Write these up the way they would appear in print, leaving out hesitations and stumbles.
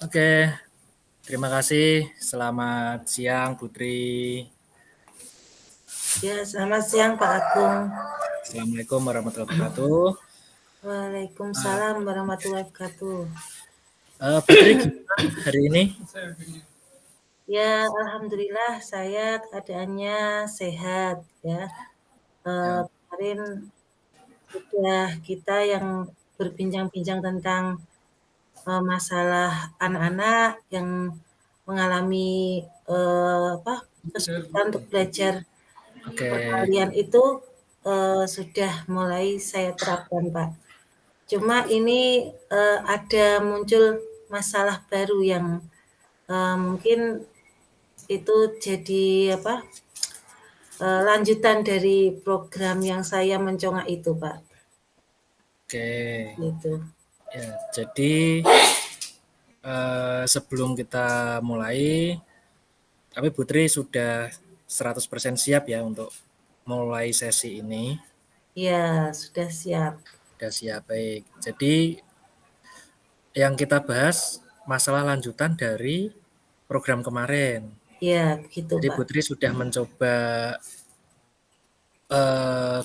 Oke, terima kasih. Selamat siang, Putri. Ya, selamat siang Pak Agung. Assalamualaikum warahmatullahi wabarakatuh. Waalaikumsalam warahmatullahi wabarakatuh. Putri, gimana hari ini? Ya, alhamdulillah saya keadaannya sehat ya. Ya, Kemarin sudah kita yang berbincang-bincang tentang masalah anak-anak yang mengalami kesulitan untuk belajar oke, perkalian itu sudah mulai saya terapkan, Pak. Cuma ini ada muncul masalah baru yang mungkin itu jadi lanjutan dari program yang saya mencongak itu, Pak. oke. Gitu. Ya, jadi sebelum kita mulai, tapi Putri sudah 100% siap ya untuk mulai sesi ini. Ya, sudah siap. Sudah siap, baik. Jadi yang kita bahas masalah lanjutan dari program kemarin. Ya, begitu, Jadi Pak. Putri sudah mencoba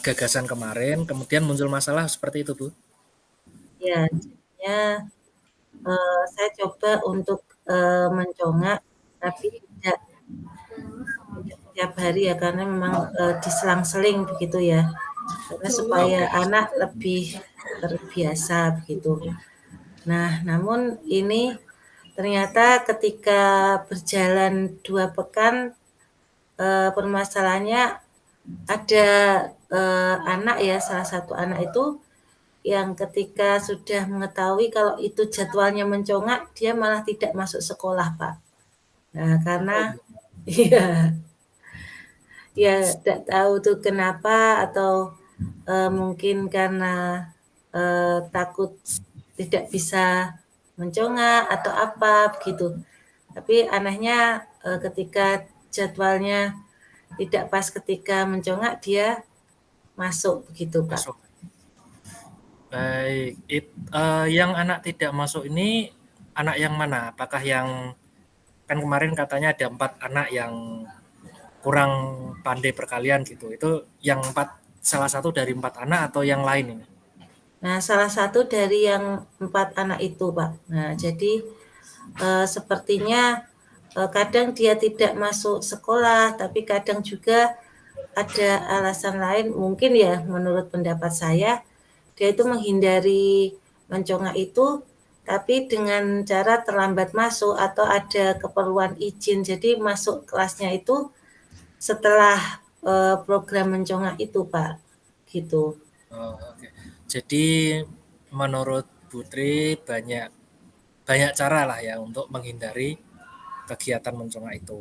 gagasan kemarin, kemudian muncul masalah seperti itu, Bu? Ya, jadinya saya coba untuk mencongak, tapi tidak setiap hari ya, karena memang diselang-seling begitu ya. Karena supaya Oke. anak lebih terbiasa begitu. Nah, namun ini ternyata ketika berjalan 2 pekan, permasalahannya ada anak ya, salah satu anak itu yang ketika sudah mengetahui kalau itu jadwalnya mencongak, dia malah tidak masuk sekolah, Pak. Nah, karena Oh, iya. iya, ya tidak tahu tuh kenapa atau mungkin karena takut tidak bisa mencongak atau apa begitu. Tapi anehnya ketika jadwalnya tidak pas ketika mencongak dia masuk begitu, Pak. Masuk. Baik. Yang anak tidak masuk ini anak yang mana? Apakah yang kan kemarin katanya ada 4 anak yang kurang pandai perkalian gitu. Itu yang 4 salah satu dari 4 anak atau yang lain ini? Nah, salah satu dari yang 4 anak itu, Pak. Nah, jadi sepertinya kadang dia tidak masuk sekolah, tapi kadang juga ada alasan lain, mungkin ya menurut pendapat saya, dia itu menghindari mencongak itu, tapi dengan cara terlambat masuk atau ada keperluan izin. Jadi masuk kelasnya itu setelah program mencongak itu, Pak. Gitu. Oh, oke. Jadi menurut Putri banyak banyak cara lah ya untuk menghindari kegiatan mencongak itu.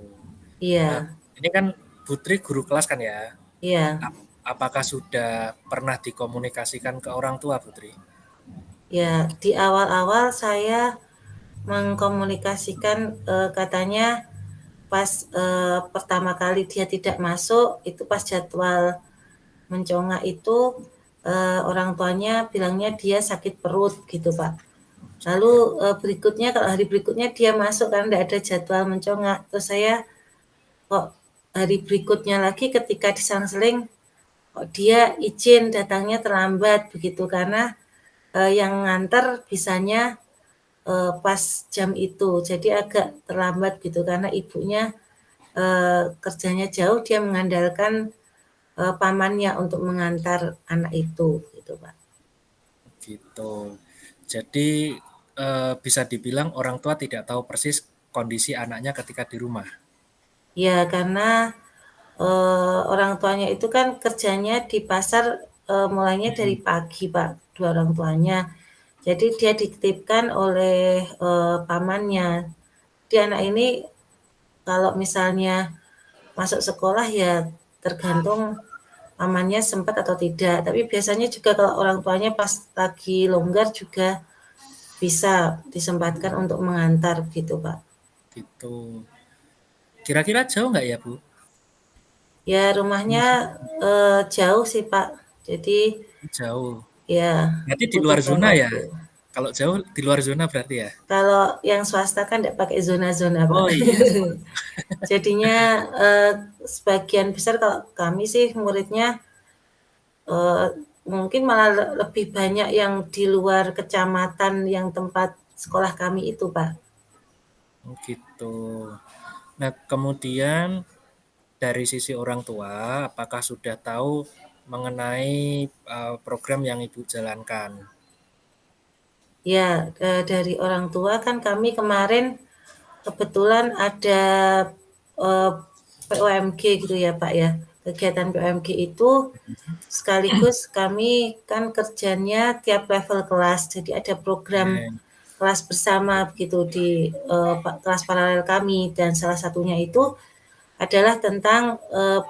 Eh, Iya, ini kan Putri guru kelas kan ya? iya. Apakah sudah pernah dikomunikasikan ke orang tua, Putri? Ya, di awal-awal saya mengkomunikasikan katanya pas pertama kali dia tidak masuk, itu pas jadwal mencongak itu orang tuanya bilangnya dia sakit perut gitu, Pak. Sakit Lalu perut. berikutnya kalau hari berikutnya dia masuk karena tidak ada jadwal mencongak. Terus saya kok hari berikutnya lagi ketika diselang-seling kok dia izin datangnya terlambat begitu karena yang nganter bisanya pas jam itu. Jadi agak terlambat gitu karena ibunya kerjanya jauh, dia mengandalkan pamannya untuk mengantar anak itu gitu, Pak. Gitu. Jadi bisa dibilang orang tua tidak tahu persis kondisi anaknya ketika di rumah. Ya karena orang tuanya itu kan kerjanya di pasar mulainya dari pagi, Pak, dua orang tuanya. Jadi dia dititipkan oleh pamannya. Dia anak ini kalau misalnya masuk sekolah ya tergantung pamannya sempat atau tidak. Tapi biasanya juga kalau orang tuanya pas lagi longgar juga bisa disempatkan untuk mengantar gitu, Pak. Gitu. Kira-kira jauh nggak ya, Bu? Ya rumahnya jauh sih, Pak. Jadi Jauh. ya Berarti di butuh luar zona ya? waktu. Kalau jauh di luar zona berarti ya? Kalau yang swasta kan nggak pakai zona-zona, Pak. Oh iya. Jadinya sebagian besar kalau kami sih muridnya mungkin malah lebih banyak yang di luar kecamatan yang tempat sekolah kami itu, Pak. Gitu. Nah, kemudian dari sisi orang tua, apakah sudah tahu mengenai program yang Ibu jalankan? Ya, dari orang tua kan kami kemarin kebetulan ada POMG gitu ya, Pak ya. Kegiatan POMG itu sekaligus kami kan kerjanya tiap level kelas, jadi ada program Oke. kelas bersama begitu di kelas paralel kami, dan salah satunya itu adalah tentang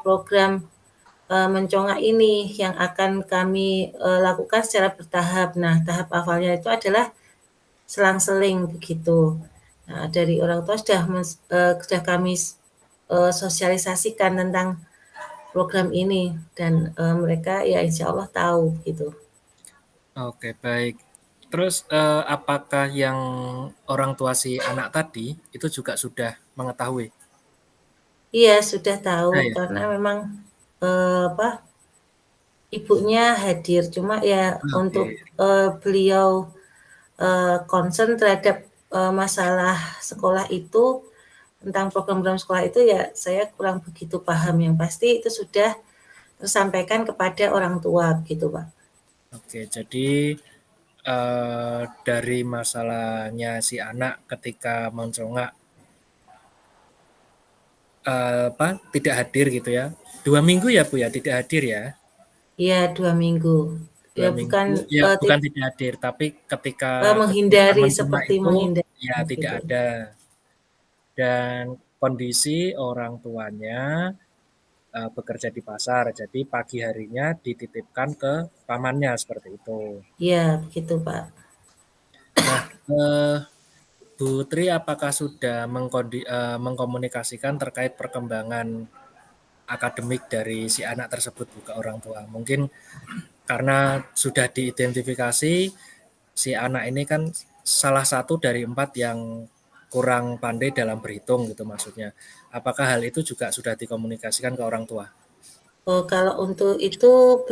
program mencongak ini yang akan kami lakukan secara bertahap. Nah, tahap awalnya itu adalah selang-seling begitu. Nah, dari orang tua sudah kami sosialisasikan tentang program ini, dan mereka ya insya Allah tahu gitu. Oke, baik. Terus apakah yang orang tua si anak tadi itu juga sudah mengetahui? Iya sudah tahu Sudah ya? karena memang apa ibunya hadir, cuma ya untuk Oke. beliau concern terhadap masalah sekolah itu, tentang program-program sekolah itu ya saya kurang begitu paham. Yang pasti itu sudah tersampaikan kepada orang tua begitu, Pak. Oke, jadi dari masalahnya si anak ketika mencongak tidak hadir gitu ya. 2 minggu ya Bu ya, tidak hadir ya. Iya 2 minggu. dua Ya bukan minggu ya, bukan tidak hadir, tapi ketika kegiatan menghindari, mencongak seperti itu menghindari ya tidak gitu. ada. Dan kondisi orang tuanya bekerja di pasar, jadi pagi harinya dititipkan ke pamannya seperti itu. Iya begitu, Pak. Nah, Bu Tri apakah sudah mengkomunikasikan terkait perkembangan akademik dari si anak tersebut Bu, ke orang tua? Mungkin karena sudah diidentifikasi si anak ini kan salah satu dari 4 yang kurang pandai dalam berhitung gitu maksudnya. Apakah hal itu juga sudah dikomunikasikan ke orang tua? Oh, kalau untuk itu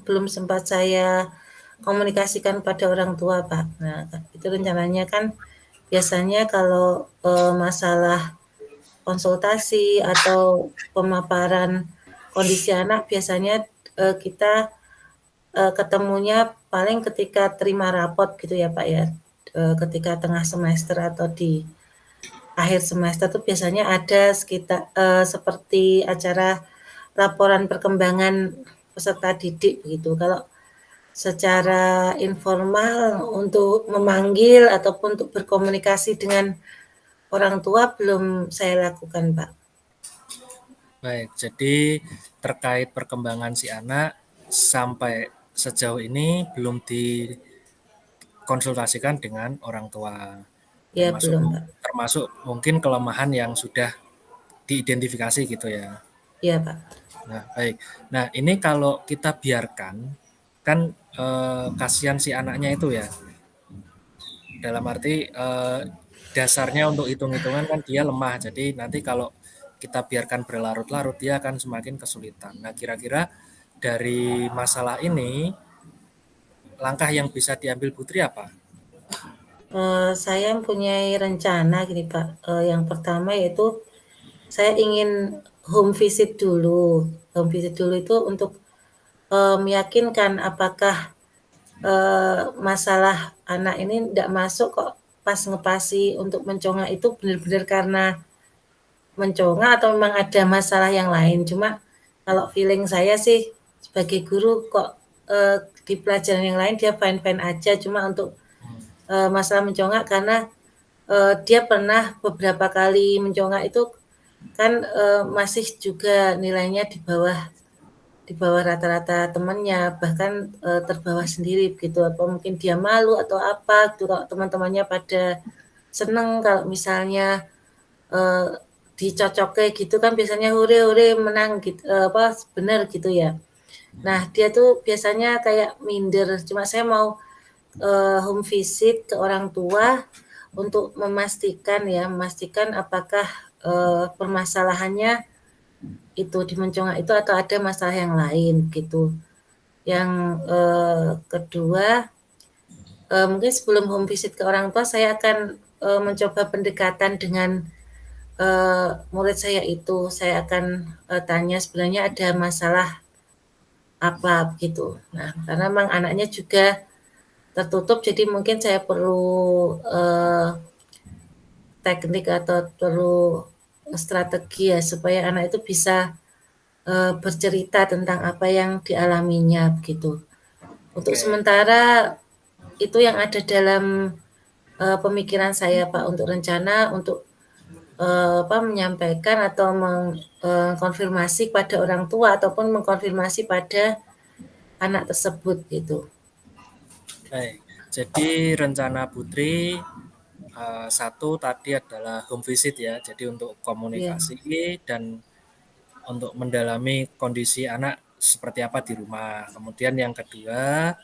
belum sempat saya komunikasikan pada orang tua, Pak. Nah, itu rencananya kan biasanya kalau masalah konsultasi atau pemaparan kondisi anak biasanya kita ketemunya paling ketika terima rapot gitu ya, Pak ya. Ketika tengah semester atau di akhir semester tuh biasanya ada sekitar seperti acara laporan perkembangan peserta didik begitu. Kalau secara informal untuk memanggil ataupun untuk berkomunikasi dengan orang tua belum saya lakukan, Pak. Baik, jadi terkait perkembangan si anak sampai sejauh ini belum dikonsultasikan dengan orang tua. Ya Termasuk belum, Pak. termasuk mungkin kelemahan yang sudah diidentifikasi gitu ya. Iya, Pak. Nah, baik. Nah, ini kalau kita biarkan kan kasihan si anaknya itu ya. Dalam arti dasarnya untuk hitung-hitungan kan dia lemah. Jadi nanti kalau kita biarkan berlarut-larut dia akan semakin kesulitan. Nah, kira-kira dari masalah ini langkah yang bisa diambil Putri apa? Saya mempunyai rencana gini, Pak. Yang pertama yaitu saya ingin home visit dulu. Home visit dulu itu untuk meyakinkan apakah masalah anak ini tidak masuk kok pas ngepasi untuk mencongak itu benar-benar karena mencongak atau memang ada masalah yang lain. Cuma kalau feeling saya sih sebagai guru kok di pelajaran yang lain dia fine-fine aja. Cuma untuk masalah mencongak karena dia pernah beberapa kali mencongak itu kan masih juga nilainya di bawah rata-rata temannya, bahkan terbawah sendiri begitu. Apa mungkin dia malu atau apa gitu kalau teman-temannya pada seneng kalau misalnya uh, dicocok kayak gitu kan biasanya hore hore menang gitu, apa benar gitu ya. Nah dia tuh biasanya kayak minder. Cuma saya mau home visit ke orang tua untuk memastikan apakah permasalahannya itu di mencongak itu atau ada masalah yang lain gitu. Yang kedua, mungkin sebelum home visit ke orang tua saya akan mencoba pendekatan dengan murid saya itu. Saya akan tanya sebenarnya ada masalah apa gitu. Nah, karena memang anaknya juga tertutup, jadi mungkin saya perlu teknik atau perlu strategi ya supaya anak itu bisa bercerita tentang apa yang dialaminya gitu. Untuk Oke, sementara itu yang ada dalam pemikiran saya Pak untuk rencana untuk menyampaikan atau mengkonfirmasi pada orang tua ataupun mengkonfirmasi pada anak tersebut gitu. baik. Jadi rencana Putri satu tadi adalah home visit ya. Jadi untuk Iya, komunikasi dan untuk mendalami kondisi anak seperti apa di rumah. Kemudian yang kedua,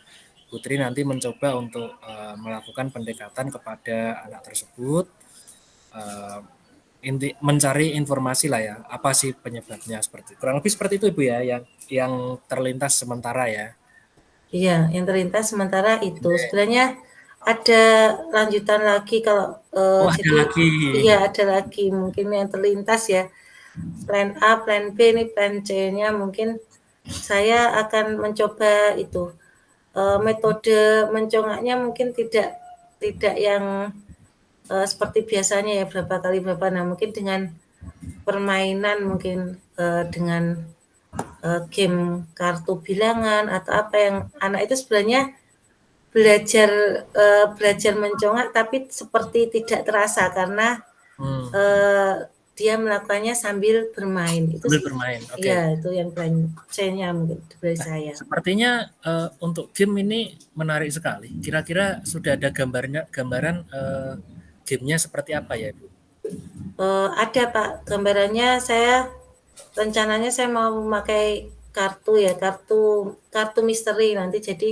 Putri nanti mencoba untuk melakukan pendekatan kepada anak tersebut, uh, mencari informasi lah ya, apa sih penyebabnya seperti itu. Kurang lebih seperti itu Ibu ya, yang terlintas sementara ya. iya, yang terlintas sementara itu. Sebenarnya ada lanjutan lagi kalau Oh ada jadi lagi. iya ada lagi mungkin yang terlintas ya. Plan A, plan B, ini plan C-nya mungkin saya akan mencoba itu metode mencongaknya mungkin tidak yang seperti biasanya ya berapa kali berapa. Nah mungkin dengan permainan mungkin dengan game kartu bilangan atau apa yang anak itu sebenarnya belajar belajar mencongak tapi seperti tidak terasa karena Hmm, eh, dia melakukannya sambil bermain. Itu sambil bermain. Oke. iya itu yang plan C-nya mungkin dari Nah, saya. sepertinya untuk game ini menarik sekali. Kira-kira sudah ada gambaran gamenya seperti apa ya, Bu? Ada Pak gambarannya saya rencananya saya mau memakai kartu ya kartu kartu misteri nanti jadi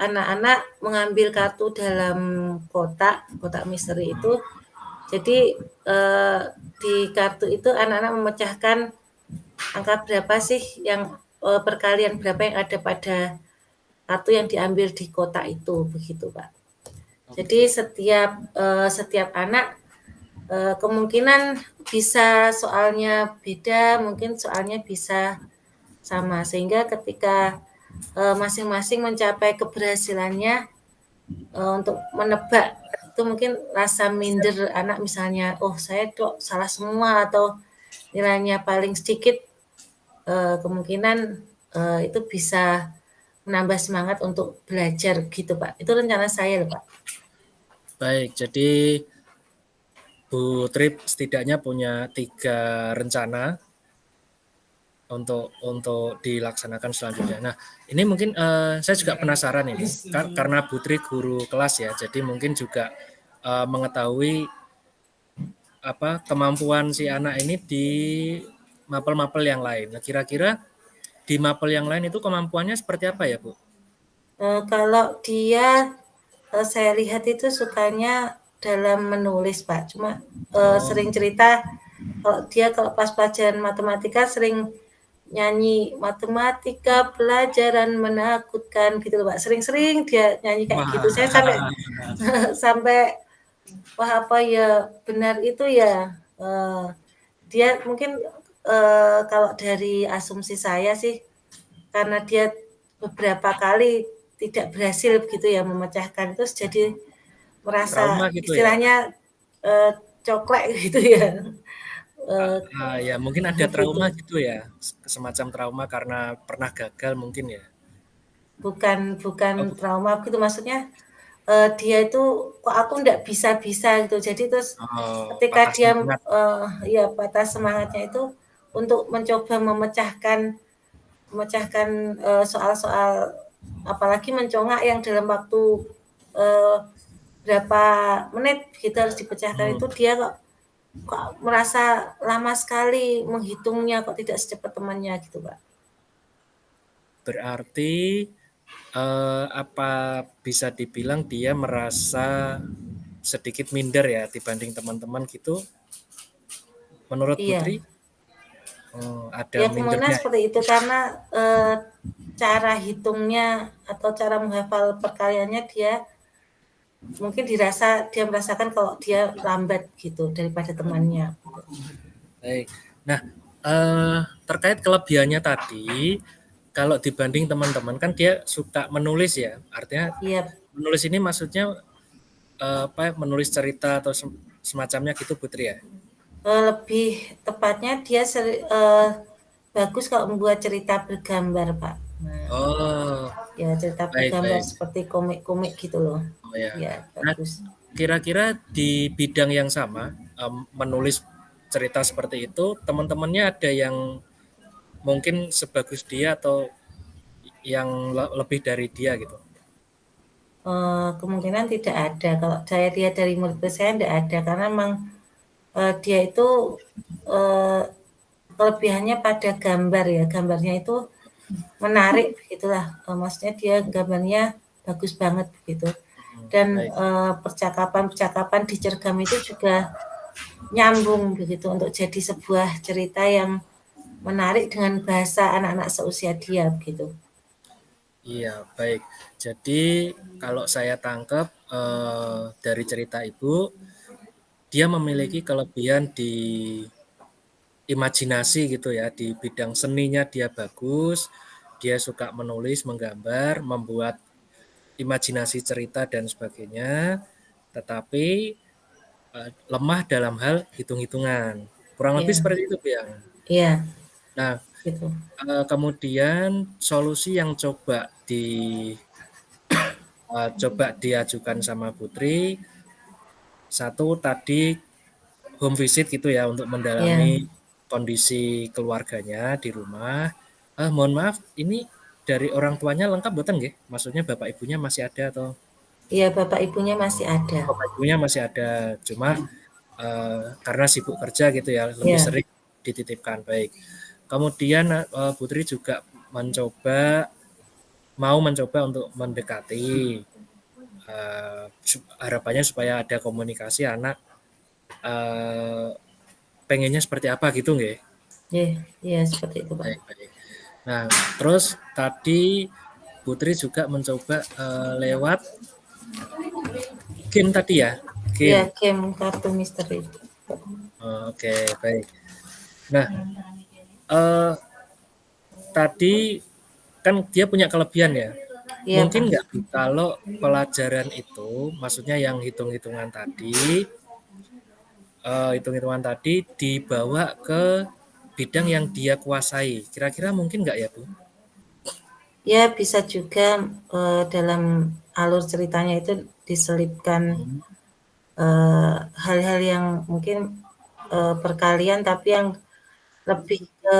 anak-anak mengambil kartu dalam kotak kotak misteri itu jadi di kartu itu anak-anak memecahkan angka berapa sih yang perkalian berapa yang ada pada kartu yang diambil di kotak itu begitu Pak. Jadi Oke. setiap anak kemungkinan bisa soalnya beda, mungkin soalnya bisa sama sehingga ketika masing-masing mencapai keberhasilannya untuk menebak itu mungkin rasa minder anak misalnya oh saya kok salah semua atau nilainya paling sedikit kemungkinan itu bisa menambah semangat untuk belajar gitu Pak. Itu rencana saya loh Pak. Baik, jadi Bu Trip setidaknya punya 3 rencana untuk dilaksanakan selanjutnya. Nah, ini mungkin saya juga penasaran ini, karena Putri guru kelas ya, jadi mungkin juga mengetahui apa kemampuan si anak ini di mapel-mapel yang lain. Nah, kira-kira di mapel yang lain itu kemampuannya seperti apa ya, Bu? Kalau dia saya lihat itu sukanya dalam menulis Pak. Cuma Oh, sering cerita kalau pas pelajaran matematika sering nyanyi matematika pelajaran menakutkan gitu loh Pak. Sering-sering dia nyanyi kayak gitu. Saya sampai wah, sampai wah apa ya benar itu ya. Dia mungkin kalau dari asumsi saya sih karena dia beberapa kali tidak berhasil begitu ya memecahkan itu jadi merasa trauma gitu ya. istilahnya coklek gitu ya. Eh, Ya mungkin ada gitu. trauma gitu ya, semacam trauma karena pernah gagal mungkin ya. Bukan bukan Oh, trauma gitu maksudnya dia itu kok aku ndak bisa-bisa gitu. Jadi terus ketika patah dia semangat. ya patah semangatnya itu untuk mencoba memecahkan memecahkan soal-soal apalagi mencongak yang dalam waktu eh, berapa menit kita harus dipecahkan Hmm, itu dia kok merasa lama sekali menghitungnya kok tidak secepat temannya gitu Pak. berarti Apa bisa dibilang dia merasa sedikit minder ya dibanding teman-teman gitu, menurut Iya. Putri? Ada Ya kemungkinan mindernya ya? seperti itu karena cara hitungnya atau cara menghafal perkaliannya dia mungkin dia merasakan kalau dia lambat gitu daripada temannya. Gitu. Baik. Nah, terkait kelebihannya tadi, kalau dibanding teman-teman kan dia suka menulis ya. Artinya Iya, menulis ini maksudnya menulis cerita atau semacamnya gitu Putri ya? lebih tepatnya dia bagus kalau membuat cerita bergambar, Pak. Nah, Oh, ya cerita baik bergambar baik. seperti komik-komik gitu loh. Oh ya. Ya, Nah, bagus. kira-kira di bidang yang sama, menulis cerita seperti itu, teman-temannya ada yang mungkin sebagus dia atau yang lebih dari dia gitu? Kemungkinan tidak ada. Kalau saya lihat dari murid saya tidak ada karena memang dia itu eh, kelebihannya pada gambar ya. Gambarnya itu menarik begitulah. Maksudnya dia gambarnya bagus banget begitu. Dan Baik. percakapan-percakapan di cergam itu juga nyambung begitu untuk jadi sebuah cerita yang menarik dengan bahasa anak-anak seusia dia begitu. Iya, baik. Jadi kalau saya tangkap dari cerita Ibu, dia memiliki kelebihan di imajinasi gitu ya, di bidang seninya dia bagus, dia suka menulis, menggambar, membuat imajinasi cerita dan sebagainya, tetapi lemah dalam hal hitung-hitungan. Kurang lebih Iya, seperti itu, Biang. iya, Nah, gitu. kemudian solusi yang coba diajukan sama Putri, satu tadi home visit gitu ya untuk Iya, mendalami kondisi keluarganya di rumah. Mohon maaf, ini dari orang tuanya lengkap buatan nggih? Maksudnya bapak ibunya masih ada atau iya bapak ibunya masih ada. bapak ibunya masih ada, cuma karena sibuk kerja gitu ya, lebih Iya, sering dititipkan. Baik. Kemudian Putri juga mau mencoba untuk mendekati, harapannya supaya ada komunikasi anak eh, pengennya seperti apa gitu nggih? iya, iya seperti itu Pak. Baik, baik. Nah, terus tadi Putri juga mencoba lewat game tadi ya, Iya game. game kartu misteri. Oke, baik. Nah, eh, tadi kan dia punya kelebihan ya. Iya Mungkin Pak. nggak kalau pelajaran itu, maksudnya yang hitung-hitungan tadi dibawa ke bidang yang dia kuasai. Kira-kira mungkin nggak ya, Bu? Ya bisa juga dalam alur ceritanya itu diselipkan Hmm. hal-hal yang mungkin perkalian tapi yang lebih ke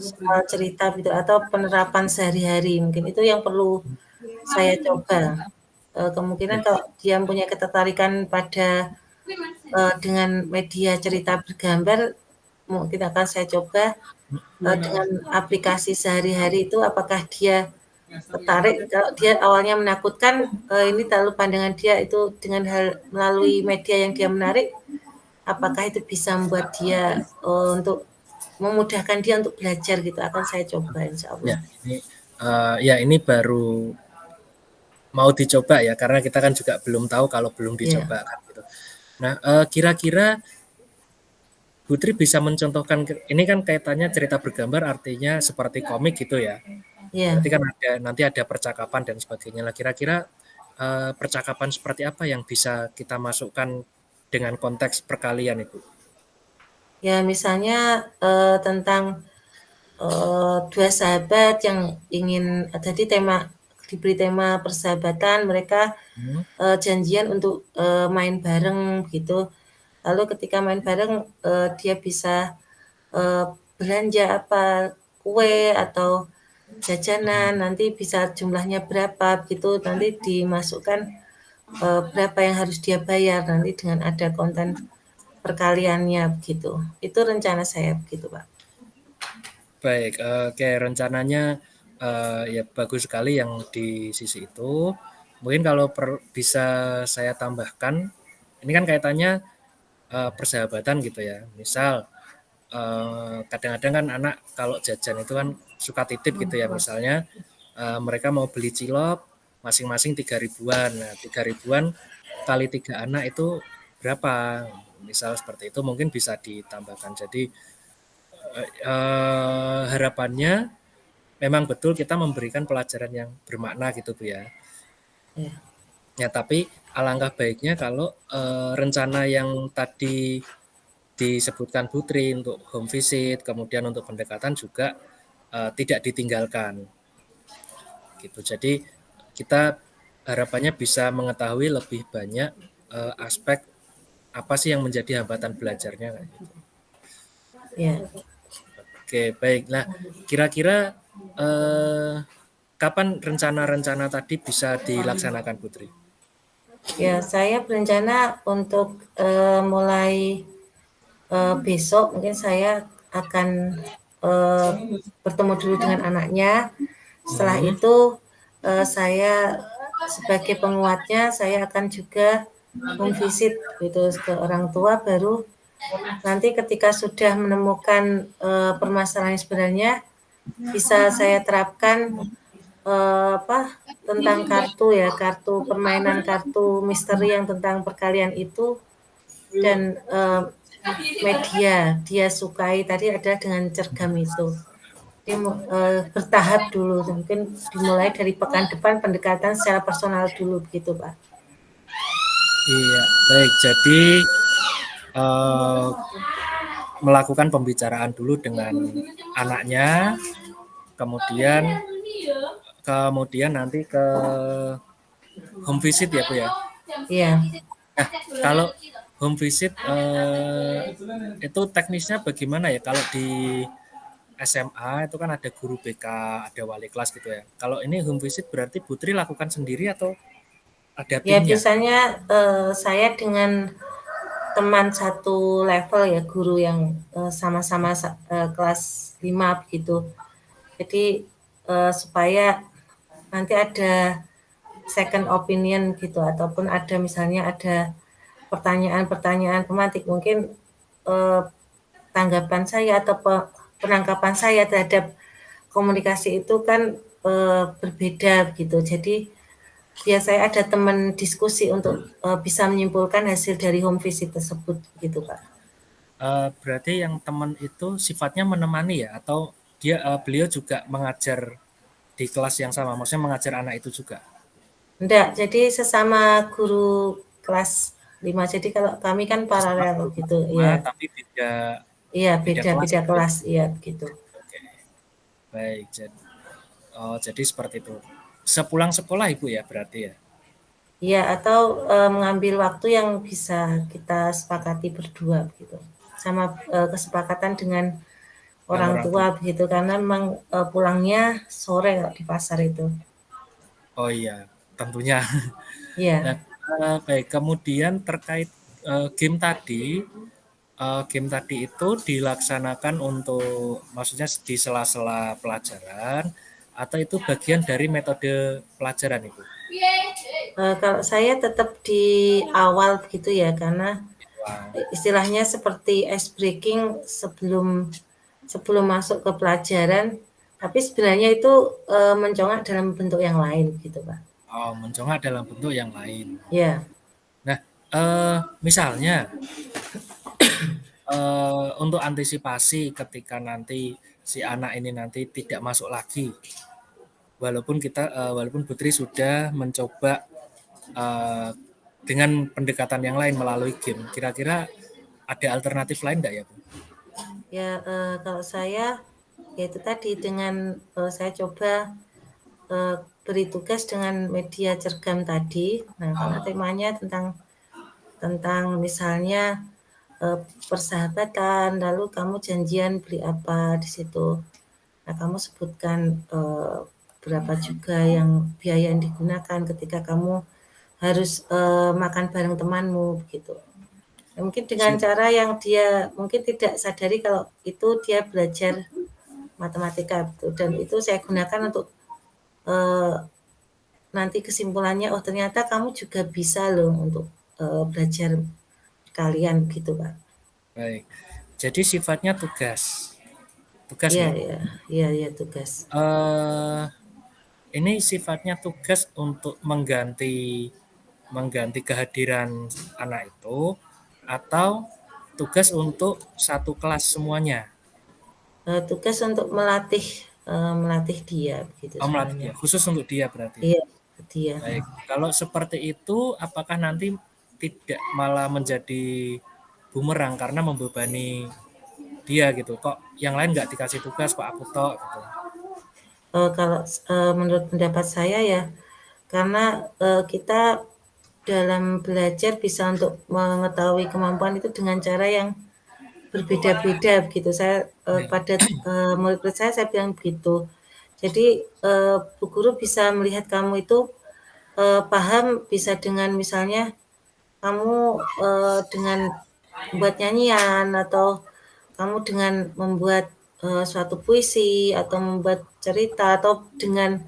soal cerita gitu atau penerapan sehari-hari mungkin itu yang perlu saya coba. Kemungkinan Baik. kalau dia punya ketertarikan pada dengan media cerita bergambar, mungkin akan saya coba dengan aplikasi sehari-hari itu apakah dia tertarik. Kalau dia awalnya menakutkan, ini terlalu pandangan dia itu dengan hal melalui media yang dia menarik, apakah itu bisa membuat dia untuk memudahkan dia untuk belajar gitu, akan saya coba insya Ya, Allah. ini baru mau dicoba ya, karena kita kan juga belum tahu kalau belum Iya, dicoba kan gitu. Nah, kira-kira Putri bisa mencontohkan, ini kan kaitannya cerita bergambar artinya seperti komik gitu ya. iya. Berarti kan nanti ada percakapan dan sebagainya. Lah kira-kira percakapan seperti apa yang bisa kita masukkan dengan konteks perkalian itu? Ya misalnya tentang dua sahabat yang ingin tadi diberi tema persahabatan, mereka Hmm. janjian untuk main bareng gitu. Lalu ketika main bareng dia bisa eh, belanja apa kue atau jajanan nanti bisa jumlahnya berapa gitu nanti dimasukkan berapa yang harus dia bayar nanti dengan ada konten perkaliannya begitu. Itu rencana saya begitu, Pak. Baik, oke rencananya Ya bagus sekali yang di sisi itu. Mungkin kalau bisa saya tambahkan, ini kan kaitannya persahabatan gitu ya. Misal kadang-kadang kan anak kalau jajan itu kan suka titip gitu ya, misalnya mereka mau beli cilok masing-masing 3 ribuan. Nah, 3 ribuan kali 3 anak itu berapa? Misal seperti itu mungkin bisa ditambahkan. Jadi harapannya memang betul kita memberikan pelajaran yang bermakna gitu Bu ya. Ya. Ya, tapi alangkah baiknya kalau rencana yang tadi disebutkan Putri untuk home visit, kemudian untuk pendekatan juga tidak ditinggalkan. Gitu. Jadi kita harapannya bisa mengetahui lebih banyak aspek apa sih yang menjadi hambatan belajarnya. Gitu. Ya. Oke, baik. Nah, kira-kira kapan rencana-rencana tadi bisa dilaksanakan, Putri? Ya, saya berencana untuk mulai besok mungkin saya akan bertemu dulu dengan anaknya. Setelah itu saya sebagai penguatnya saya akan juga visit gitu ke orang tua, baru nanti ketika sudah menemukan permasalahan sebenarnya bisa saya terapkan tentang kartu permainan, kartu misteri yang tentang perkalian itu, dan media dia sukai tadi adalah dengan cergam itu. Jadi bertahap dulu, mungkin dimulai dari pekan depan pendekatan secara personal dulu begitu Pak. Iya, baik. Jadi melakukan pembicaraan dulu dengan anaknya, kemudian nanti ke home visit ya Bu ya. Iya. Nah, kalau home visit itu teknisnya bagaimana ya? Kalau di SMA itu kan ada guru BK, ada wali kelas gitu ya. Kalau ini home visit berarti Putri lakukan sendiri atau ada Ya timnya? biasanya saya dengan teman satu level ya, guru yang sama-sama kelas 5 begitu. Jadi supaya nanti ada second opinion gitu, ataupun ada misalnya ada pertanyaan-pertanyaan pemantik, mungkin tanggapan saya atau penangkapan saya terhadap komunikasi itu kan berbeda gitu. Jadi biasanya ada teman diskusi untuk bisa menyimpulkan hasil dari home visit tersebut gitu Pak. Berarti yang teman itu sifatnya menemani ya, atau beliau juga mengajar di kelas yang sama, maksudnya mengajar anak itu juga? Enggak, jadi sesama guru kelas 5. Jadi kalau kami kan Sesama paralel guru kelas gitu, 5, iya. tapi beda Iya, beda kelas beda-beda gitu ya? kelas, iya begitu. Oke, baik. Jadi seperti itu. Sepulang sekolah Ibu ya berarti ya? Iya, atau mengambil waktu yang bisa kita sepakati berdua begitu. Sama kesepakatan dengan Dengan orang orang tua tua. begitu, karena memang pulangnya sore kalau di pasar itu. Oh iya, tentunya. Nah, Iya. baik. Kemudian terkait game tadi itu dilaksanakan untuk, maksudnya di sela-sela pelajaran atau itu bagian dari metode pelajaran Ibu? Kalau saya tetap di awal begitu ya, karena Wah, istilahnya seperti ice breaking sebelum masuk ke pelajaran, tapi sebenarnya itu mencongak dalam bentuk yang lain gitu Pak. mencongak dalam bentuk yang lain. Ya. Nah, misalnya untuk antisipasi ketika nanti si anak ini nanti tidak masuk lagi, walaupun Putri sudah mencoba dengan pendekatan yang lain melalui game, kira-kira ada alternatif lain enggak ya Bu? Ya, kalau saya ya itu tadi dengan saya coba beri tugas dengan media cergam tadi. Nah, karena temanya tentang misalnya persahabatan, lalu kamu janjian beli apa di situ. Nah, kamu sebutkan berapa juga yang biaya yang digunakan ketika kamu harus makan bareng temanmu begitu. Ya, mungkin dengan Siap. cara yang dia mungkin tidak sadari kalau itu dia belajar matematika gitu. Dan itu saya gunakan untuk nanti kesimpulannya, oh ternyata kamu juga bisa loh untuk belajar kalian gitu Pak. Baik. Jadi sifatnya tugas. Tugas Iya, nggih? iya, iya, iya tugas. Eh, ini sifatnya tugas untuk mengganti kehadiran anak itu atau tugas untuk satu kelas semuanya? Tugas untuk melatih dia begitu Oh, melatih sebenarnya. dia. Khusus untuk dia berarti. Iya, dia. Baik. Kalau seperti itu, apakah nanti tidak malah menjadi bumerang karena membebani dia gitu? Kok yang lain nggak dikasih tugas, kok aku tok gitu? Kalau menurut pendapat saya ya, karena kita dalam belajar bisa untuk mengetahui kemampuan itu dengan cara yang berbeda-beda begitu. Saya pada murid-murid saya bilang begitu. Jadi Bu Guru bisa melihat kamu itu paham bisa dengan misalnya kamu dengan membuat nyanyian atau kamu dengan membuat suatu puisi atau membuat cerita atau dengan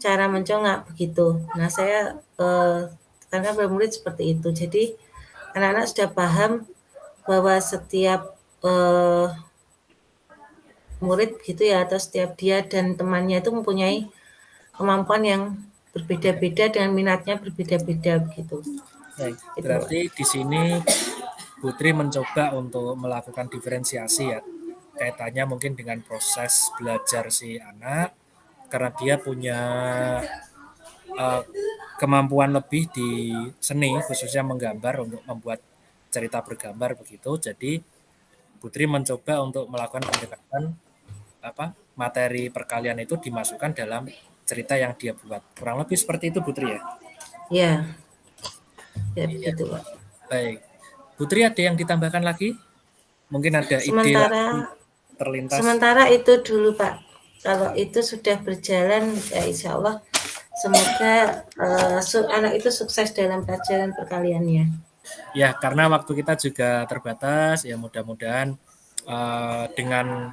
cara mencongak begitu. Nah saya karena bermurid seperti itu. Jadi anak-anak sudah paham bahwa setiap murid gitu ya atau setiap dia dan temannya itu mempunyai kemampuan yang berbeda-beda dengan minatnya berbeda-beda begitu. Baik. Itu Pak. Berarti di sini Putri mencoba untuk melakukan diferensiasi ya, kaitannya mungkin dengan proses belajar si anak karena dia punya uh, kemampuan lebih di seni khususnya menggambar untuk membuat cerita bergambar begitu. Jadi Putri mencoba untuk melakukan pendekatan materi perkalian itu dimasukkan dalam cerita yang dia buat. Kurang lebih seperti itu Putri ya. Ya, ya Iya. begitu Pak. Baik. Putri ada yang ditambahkan lagi? Mungkin ada ide Sementara lagi terlintas. sementara itu dulu Pak. Kalau itu sudah berjalan ya insya Allah semoga anak itu sukses dalam pelajaran perkaliannya. Ya, karena waktu kita juga terbatas, ya mudah-mudahan dengan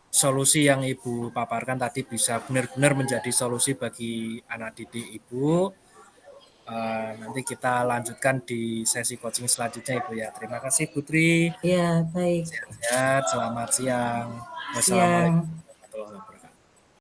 solusi yang Ibu paparkan tadi bisa benar-benar menjadi solusi bagi anak didik Ibu. Nanti kita lanjutkan di sesi coaching selanjutnya Ibu ya. Terima kasih Putri. Ya, baik. Sehat-sehat. Selamat siang. Siang. Wassalamualaikum warahmatullahi wabarakatuh.